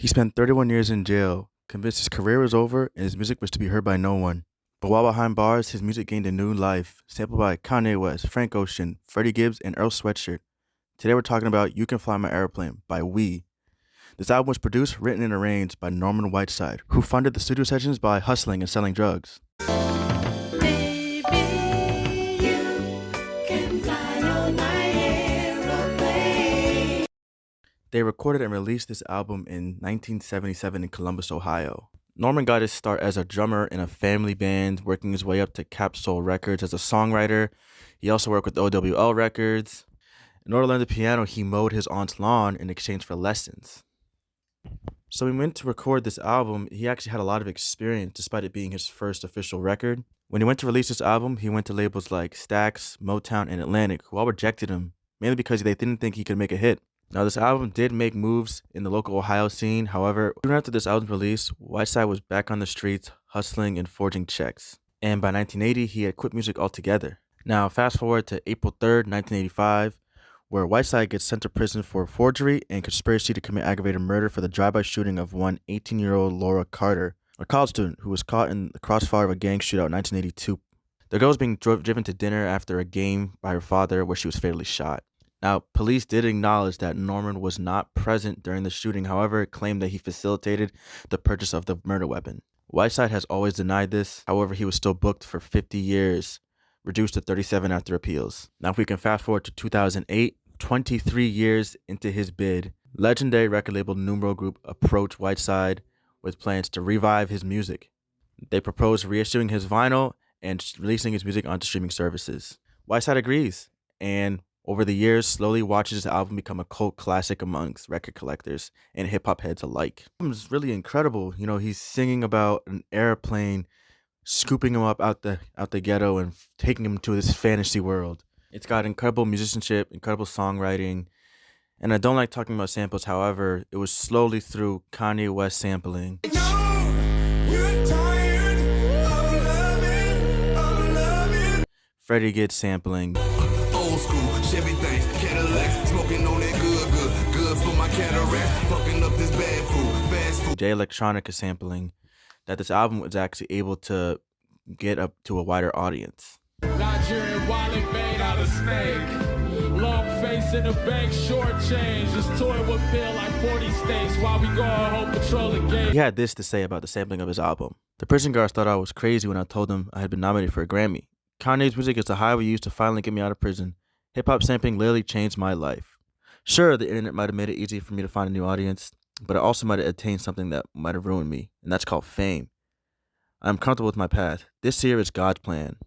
He spent 31 years in jail, convinced his career was over and his music was to be heard by no one. But while behind bars, his music gained a new life, sampled by Kanye West, Frank Ocean, Freddie Gibbs, and Earl Sweatshirt. Today we're talking about You Can Fly My Airplane by We. This album was produced, written, and arranged by Norman Whiteside, who funded the studio sessions by hustling and selling drugs. They recorded and released this album in 1977 in Columbus, Ohio. Norman got his start as a drummer in a family band, working his way up to Capsule Records as a songwriter. He also worked with OWL Records. In order to learn the piano, he mowed his aunt's lawn in exchange for lessons. So when he went to record this album, he actually had a lot of experience despite it being his first official record. When he went to release this album, he went to labels like Stax, Motown, and Atlantic, who all rejected him, mainly because they didn't think he could make a hit. Now, this album did make moves in the local Ohio scene. However, soon after this album's release, Whiteside was back on the streets, hustling and forging checks. And by 1980, he had quit music altogether. Now, fast forward to April 3rd, 1985, where Whiteside gets sent to prison for forgery and conspiracy to commit aggravated murder for the drive-by shooting of one 18-year-old Laura Carter, a college student who was caught in the crossfire of a gang shootout in 1982. The girl was being driven to dinner after a game by her father where she was fatally shot. Now, police did acknowledge that Norman was not present during the shooting, however, claimed that he facilitated the purchase of the murder weapon. Whiteside has always denied this, however, he was still booked for 50 years, reduced to 37 after appeals. Now, if we can fast forward to 2008, 23 years into his bid, legendary record label Numero Group approached Whiteside with plans to revive his music. They proposed reissuing his vinyl and releasing his music onto streaming services. Whiteside agrees, and over the years, slowly watches his album become a cult classic amongst record collectors and hip-hop heads alike. The album is really incredible. You know, he's singing about an airplane, scooping him up out the ghetto and taking him to this fantasy world. It's got incredible musicianship, incredible songwriting, and I don't like talking about samples. However, it was slowly through Kanye West sampling, Freddie Gibbs sampling, Old school, Chevy things, Cadillacs, smoking on that good for my cataract, fucking up this bad food, fast food. Jay Electronica sampling, that this album was actually able to get up to a wider audience. Nigerian wallet made out of snake. Long face in the bank, short change. This toy would feel like 40 states while we go on home patrol again. He had this to say about the sampling of his album. The prison guards thought I was crazy when I told them I had been nominated for a Grammy. Kanye's music is the highway used to finally get me out of prison. Hip-hop sampling literally changed my life. Sure, the internet might have made it easy for me to find a new audience, but it also might have attained something that might have ruined me, and that's called fame. I'm comfortable with my path. This year is God's plan.